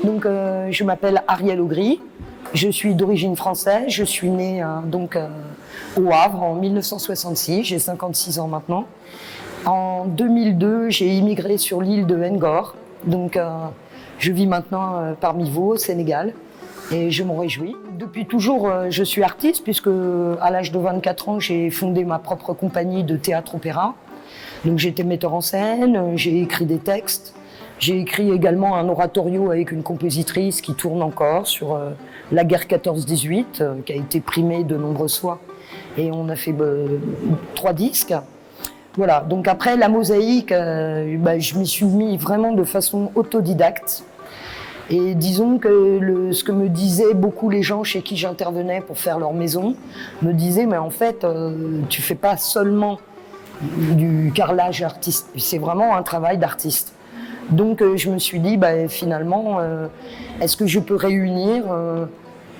Donc, je m'appelle Arielle Augry. Je suis d'origine française. Je suis née au Havre en 1966. J'ai 56 ans maintenant. En 2002, j'ai immigré sur l'île de Ngor. Donc, je vis maintenant parmi vous, au Sénégal. Et je m'en réjouis. Depuis toujours, je suis artiste, puisque à l'âge de 24 ans, j'ai fondé ma propre compagnie de théâtre-opéra. Donc j'étais metteur en scène, j'ai écrit des textes. J'ai écrit également un oratorio avec une compositrice qui tourne encore sur la guerre 14-18, qui a été primée de nombreuses fois. Et on a fait 3 disques. Voilà, donc après la mosaïque, je m'y suis mis vraiment de façon autodidacte. Et disons que ce que me disaient beaucoup les gens chez qui j'intervenais pour faire leur maison, me disaient, mais en fait, tu fais pas seulement du carrelage artiste, c'est vraiment un travail d'artiste. Donc je me suis dit, finalement, est-ce que je peux réunir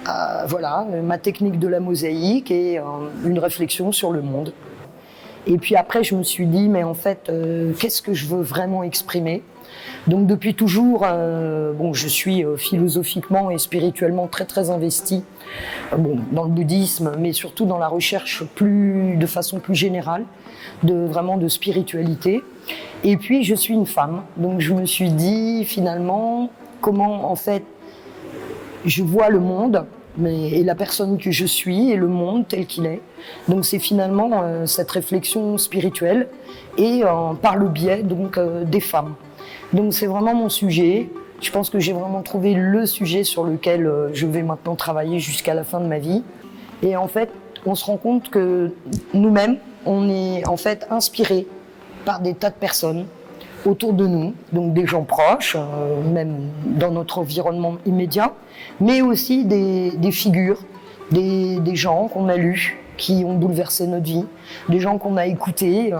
ma technique de la mosaïque et une réflexion sur le monde. Et puis après, je me suis dit, mais en fait, qu'est-ce que je veux vraiment exprimer ? Donc depuis toujours, je suis philosophiquement et spirituellement très très investie dans le bouddhisme, mais surtout dans la recherche de façon plus générale, de spiritualité. Et puis je suis une femme, donc je me suis dit finalement comment en fait je vois le monde, et la personne que je suis et le monde tel qu'il est. Donc c'est finalement cette réflexion spirituelle et par le biais des femmes. Donc c'est vraiment mon sujet. Je pense que j'ai vraiment trouvé le sujet sur lequel je vais maintenant travailler jusqu'à la fin de ma vie. Et en fait, on se rend compte que nous-mêmes, on est en fait inspirés par des tas de personnes autour de nous, donc des gens proches, même dans notre environnement immédiat, mais aussi des figures, des gens qu'on a lus, qui ont bouleversé notre vie, des gens qu'on a écoutés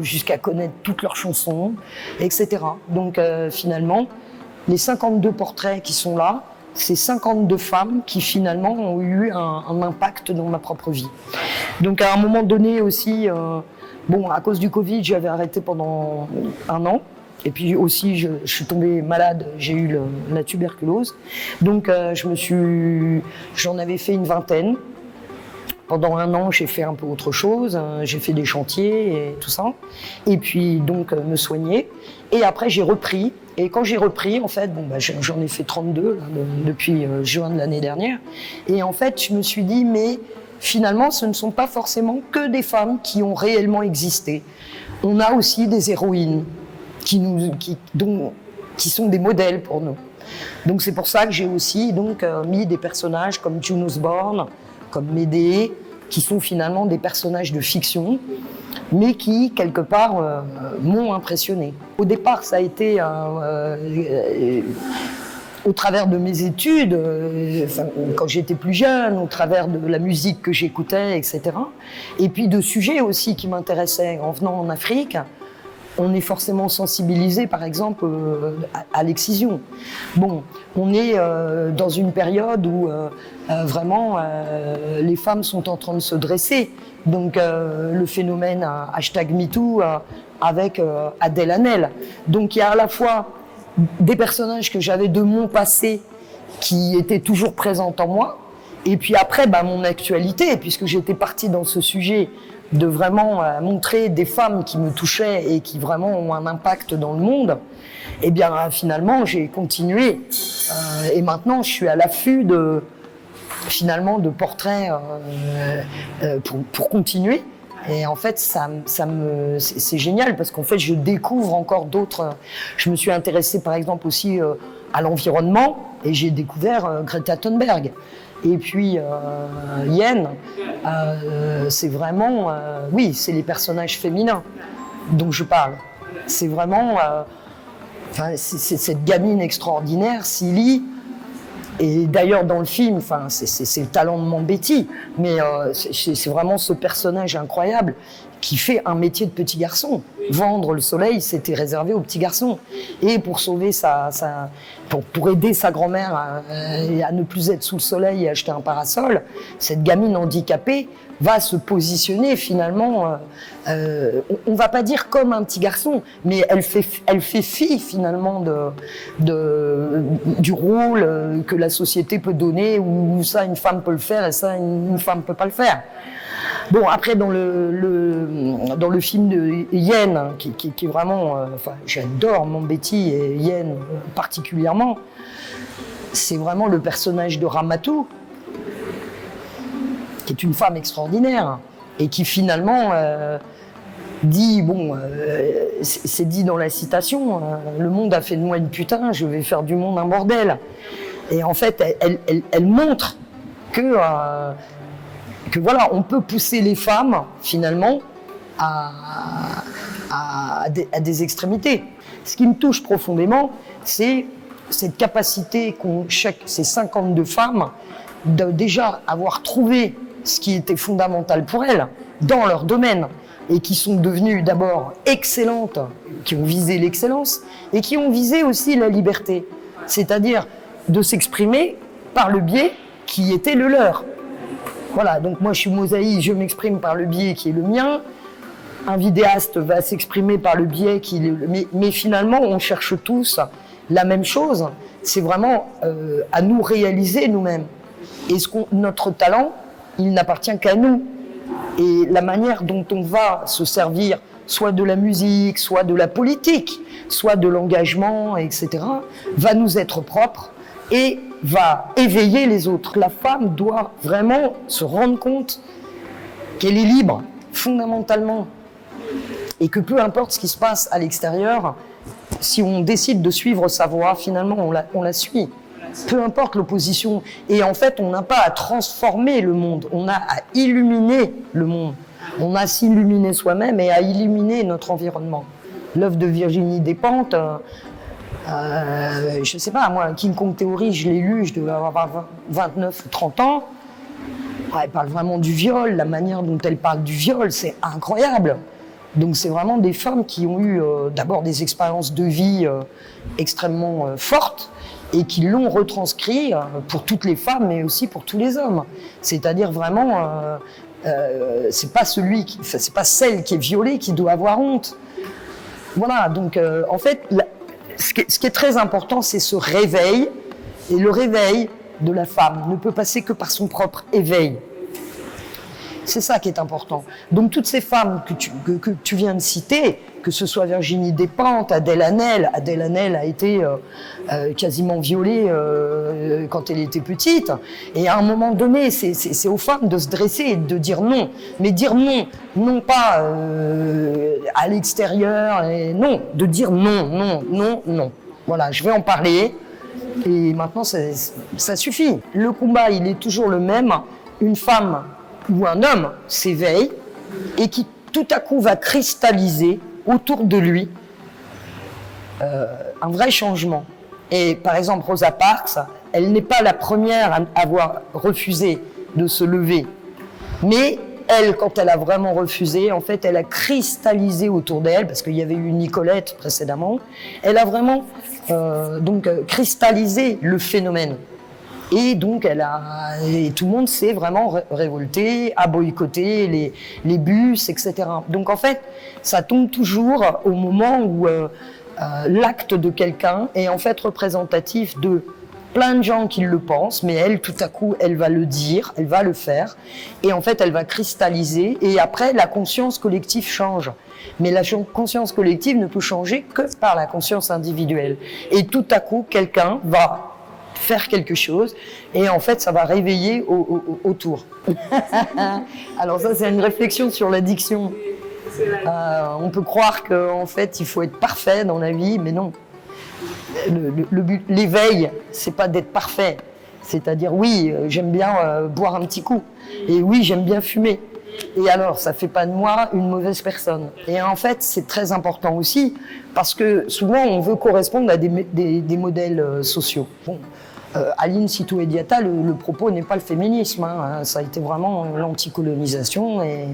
jusqu'à connaître toutes leurs chansons, etc. Donc finalement, les 52 portraits qui sont là, c'est 52 femmes qui finalement ont eu un impact dans ma propre vie. Donc à un moment donné aussi, à cause du Covid, j'avais arrêté pendant 1 an. Et puis aussi, je suis tombée malade, j'ai eu la tuberculose. Donc j'en avais fait une 20aine. Pendant 1 an, j'ai fait un peu autre chose, j'ai fait des chantiers et tout ça. Et puis donc me soigner. Et après j'ai repris. Et quand j'ai repris, en fait, j'en ai fait 32 là, depuis juin de l'année dernière. Et en fait, je me suis dit, mais finalement, ce ne sont pas forcément que des femmes qui ont réellement existé. On a aussi des héroïnes qui sont des modèles pour nous. Donc c'est pour ça que j'ai aussi mis des personnages comme June Osborne, comme Médée, qui sont finalement des personnages de fiction, mais qui, quelque part, m'ont impressionné. Au départ, ça a été au travers de mes études, quand j'étais plus jeune, au travers de la musique que j'écoutais, etc. Et puis de sujets aussi qui m'intéressaient. En venant en Afrique, on est forcément sensibilisé, par exemple, à l'excision. On est dans une période où vraiment les femmes sont en train de se dresser. Donc le phénomène #MeToo avec Adèle Haenel. Donc il y a à la fois des personnages que j'avais de mon passé qui étaient toujours présents en moi, et puis après mon actualité, puisque j'étais partie dans ce sujet de vraiment montrer des femmes qui me touchaient et qui vraiment ont un impact dans le monde. Et bien finalement j'ai continué et maintenant je suis à l'affût de portraits pour continuer. Et en fait c'est génial parce qu'en fait je découvre encore d'autres. Je me suis intéressée par exemple aussi à l'environnement et j'ai découvert Greta Thunberg. Et puis Yen, c'est vraiment, c'est les personnages féminins dont je parle. C'est vraiment, c'est cette gamine extraordinaire, Silly, Et d'ailleurs, dans le film, enfin, c'est le talent de Mambéty, mais c'est vraiment ce personnage incroyable qui fait un métier de petit garçon. Vendre le soleil, c'était réservé aux petits garçons. Et pour sauver pour aider sa grand-mère à ne plus être sous le soleil et acheter un parasol, cette gamine handicapée va se positionner finalement, on va pas dire comme un petit garçon, mais elle fait fi finalement du rôle que la société peut donner, où ça une femme peut le faire et ça une femme peut pas le faire. Bon, après, dans le film de Yen, qui est vraiment... enfin, j'adore Mambéty et Yen particulièrement. C'est vraiment le personnage de Ramatou, qui est une femme extraordinaire, et qui finalement dit, bon, c'est dit dans la citation, le monde a fait de moi une putain, je vais faire du monde un bordel. Et en fait, elle montre que voilà, on peut pousser les femmes, finalement, à des extrémités. Ce qui me touche profondément, c'est cette capacité qu'ont ces 52 femmes de déjà avoir trouvé ce qui était fondamental pour elles dans leur domaine et qui sont devenues d'abord excellentes, qui ont visé l'excellence et qui ont visé aussi la liberté, c'est-à-dire de s'exprimer par le biais qui était le leur. Voilà, donc moi je suis mosaïque, je m'exprime par le biais qui est le mien. Un vidéaste va s'exprimer par le biais qui est le... Mais finalement, on cherche tous la même chose. C'est vraiment à nous réaliser nous-mêmes. Et notre talent, il n'appartient qu'à nous. Et la manière dont on va se servir, soit de la musique, soit de la politique, soit de l'engagement, etc., va nous être propre et va éveiller les autres. La femme doit vraiment se rendre compte qu'elle est libre, fondamentalement, et que peu importe ce qui se passe à l'extérieur, si on décide de suivre sa voie, finalement, on la suit. Peu importe l'opposition. Et en fait, on n'a pas à transformer le monde, on a à illuminer le monde. On a à s'illuminer soi-même et à illuminer notre environnement. L'œuvre de Virginie Despentes, je ne sais pas, moi, King Kong Theory, je l'ai lu, je devais avoir 29 ou 30 ans. Elle parle vraiment du viol, la manière dont elle parle du viol, c'est incroyable. Donc c'est vraiment des femmes qui ont eu d'abord des expériences de vie extrêmement fortes et qui l'ont retranscrit pour toutes les femmes, mais aussi pour tous les hommes. C'est-à-dire vraiment, c'est pas celle qui est violée qui doit avoir honte. Voilà, donc en fait, ce qui est très important, c'est ce réveil. Et le réveil de la femme ne peut passer que par son propre éveil. C'est ça qui est important. Donc toutes ces femmes que tu viens de citer, que ce soit Virginie Despentes, Adèle Haenel a été quasiment violée quand elle était petite. Et à un moment donné, c'est aux femmes de se dresser et de dire non. Mais dire non, non pas à l'extérieur, non, de dire non, non, non, non. Voilà, je vais en parler. Et maintenant, ça suffit. Le combat, il est toujours le même. Une femme ou un homme s'éveille et qui tout à coup va cristalliser autour de lui un vrai changement. Et par exemple, Rosa Parks, elle n'est pas la première à avoir refusé de se lever. Mais elle, quand elle a vraiment refusé, en fait, elle a cristallisé autour d'elle, parce qu'il y avait eu Nicolette précédemment, elle a vraiment cristallisé le phénomène. Et donc, et tout le monde s'est vraiment révolté, a boycotté les bus, etc. Donc, en fait, ça tombe toujours au moment où l'acte de quelqu'un est en fait représentatif de plein de gens qui le pensent, mais elle, tout à coup, elle va le dire, elle va le faire, et en fait, elle va cristalliser, et après, la conscience collective change. Mais la conscience collective ne peut changer que par la conscience individuelle. Et tout à coup, quelqu'un va faire quelque chose, et en fait, ça va réveiller autour. Alors ça, c'est une réflexion sur l'addiction. On peut croire qu'en fait, il faut être parfait dans la vie, mais non. Le but, l'éveil, c'est pas d'être parfait. C'est-à-dire, oui, j'aime bien boire un petit coup, et oui, j'aime bien fumer. Et alors, ça fait pas de moi une mauvaise personne. Et en fait, c'est très important aussi, parce que souvent, on veut correspondre à des modèles sociaux. Bon. Aline Sitoé-Diatta, le propos n'est pas le féminisme, hein. Ça a été vraiment l'anticolonisation et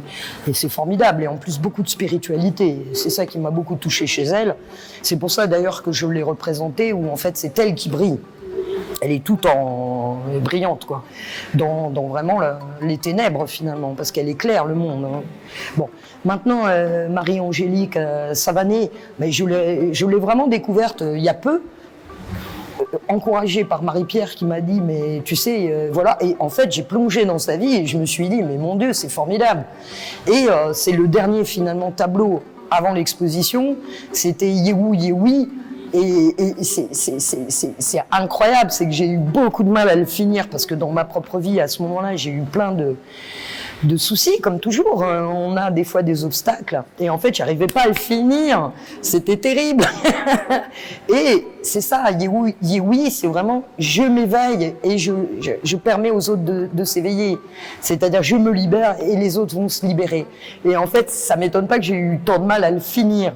c'est formidable. Et en plus, beaucoup de spiritualité. C'est ça qui m'a beaucoup touchée chez elle. C'est pour ça d'ailleurs que je l'ai représentée, où en fait c'est elle qui brille. Elle est toute brillante, quoi, dans vraiment les ténèbres finalement, parce qu'elle éclaire le monde. Hein. Bon, maintenant Marie-Angélique Savané, mais je l'ai vraiment découverte il y a peu. Encouragée par Marie-Pierre qui m'a dit mais tu sais voilà, et en fait j'ai plongé dans sa vie et je me suis dit mais mon Dieu c'est formidable, et c'est le dernier finalement tableau avant l'exposition, c'était Yehu Yehui, et c'est incroyable, c'est que j'ai eu beaucoup de mal à le finir parce que dans ma propre vie à ce moment-là j'ai eu plein de soucis, comme toujours, on a des fois des obstacles, et en fait j'arrivais pas à le finir, c'était terrible. Et c'est ça, Yehui, c'est vraiment je m'éveille et je permets aux autres de s'éveiller, c'est-à-dire je me libère et les autres vont se libérer, et en fait ça m'étonne pas que j'ai eu tant de mal à le finir.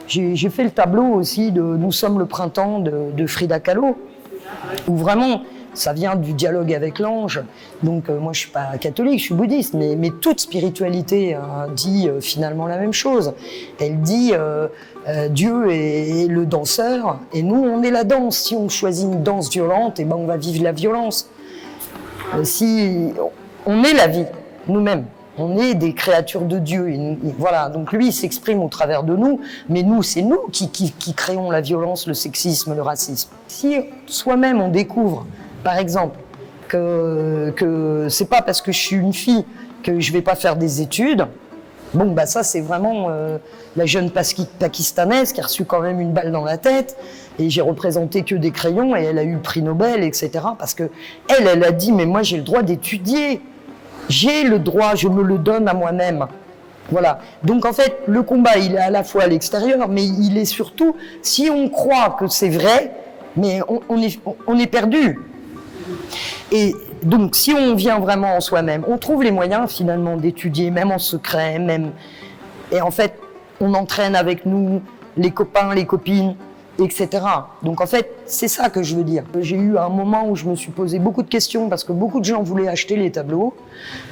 J'ai fait le tableau aussi de Nous sommes le printemps de Frida Kahlo, où vraiment ça vient du dialogue avec l'ange. Donc moi je suis pas catholique, je suis bouddhiste, mais toute spiritualité dit finalement la même chose. Elle dit Dieu est le danseur et nous on est la danse. Si on choisit une danse violente, et ben on va vivre la violence. Si on est la vie nous-mêmes, on est des créatures de Dieu. Et voilà, donc lui il s'exprime au travers de nous, mais nous c'est nous qui créons la violence, le sexisme, le racisme. Si soi-même on découvre par exemple, que c'est pas parce que je suis une fille que je vais pas faire des études. Bon, bah ça c'est vraiment la jeune pakistanaise qui a reçu quand même une balle dans la tête, et j'ai représenté que des crayons et elle a eu le prix Nobel, etc. Parce que elle a dit mais moi j'ai le droit d'étudier, j'ai le droit, je me le donne à moi-même. Voilà. Donc en fait le combat il est à la fois à l'extérieur, mais il est surtout, si on croit que c'est vrai, mais on est perdu. Et donc, si on vient vraiment en soi-même, on trouve les moyens finalement d'étudier, même en secret, même. Et en fait, on entraîne avec nous les copains, les copines, etc. Donc en fait, c'est ça que je veux dire. J'ai eu un moment où je me suis posé beaucoup de questions parce que beaucoup de gens voulaient acheter les tableaux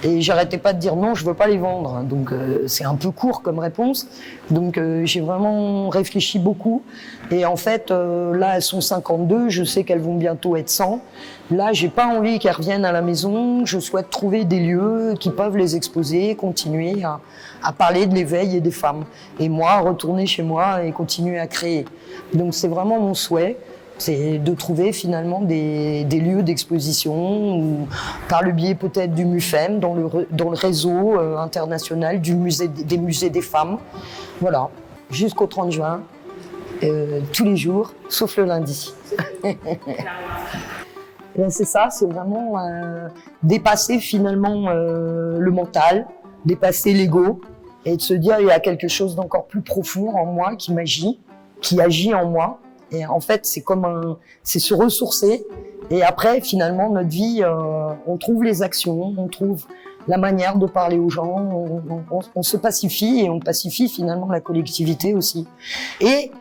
et j'arrêtais pas de dire non, je veux pas les vendre. Donc c'est un peu court comme réponse. Donc j'ai vraiment réfléchi beaucoup. Et en fait, là, elles sont 52, je sais qu'elles vont bientôt être 100. Là, j'ai pas envie qu'elles reviennent à la maison. Je souhaite trouver des lieux qui peuvent les exposer, continuer à parler de l'éveil et des femmes. Et moi, retourner chez moi et continuer à créer. Donc c'est vraiment mon souhait, c'est de trouver finalement des lieux d'exposition, ou par le biais peut-être du MUFEM, dans le réseau international des musées des femmes. Voilà, jusqu'au 30 juin, tous les jours, sauf le lundi. C'est ça, c'est vraiment dépasser finalement le mental, dépasser l'ego, et de se dire il y a quelque chose d'encore plus profond en moi qui agit en moi. Et en fait, c'est se ressourcer. Et après, finalement, notre vie, on trouve les actions, on trouve la manière de parler aux gens, on se pacifie, et on pacifie finalement la collectivité aussi. Et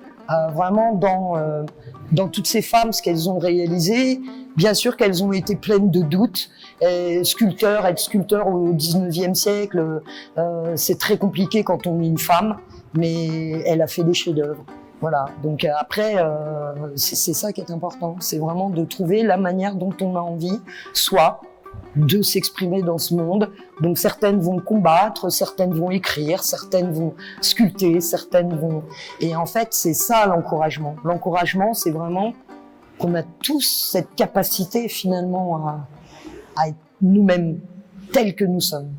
vraiment dans toutes ces femmes, ce qu'elles ont réalisé, bien sûr qu'elles ont été pleines de doutes. Être sculpteur au 19e siècle, c'est très compliqué quand on est une femme, mais elle a fait des chefs-d'œuvre. Voilà, donc après, c'est ça qui est important, c'est vraiment de trouver la manière dont on a envie, soit de s'exprimer dans ce monde. Donc certaines vont combattre, certaines vont écrire, certaines vont sculpter, certaines vont... Et en fait, c'est ça l'encouragement. L'encouragement, c'est vraiment qu'on a tous cette capacité finalement à être nous-mêmes tels que nous sommes.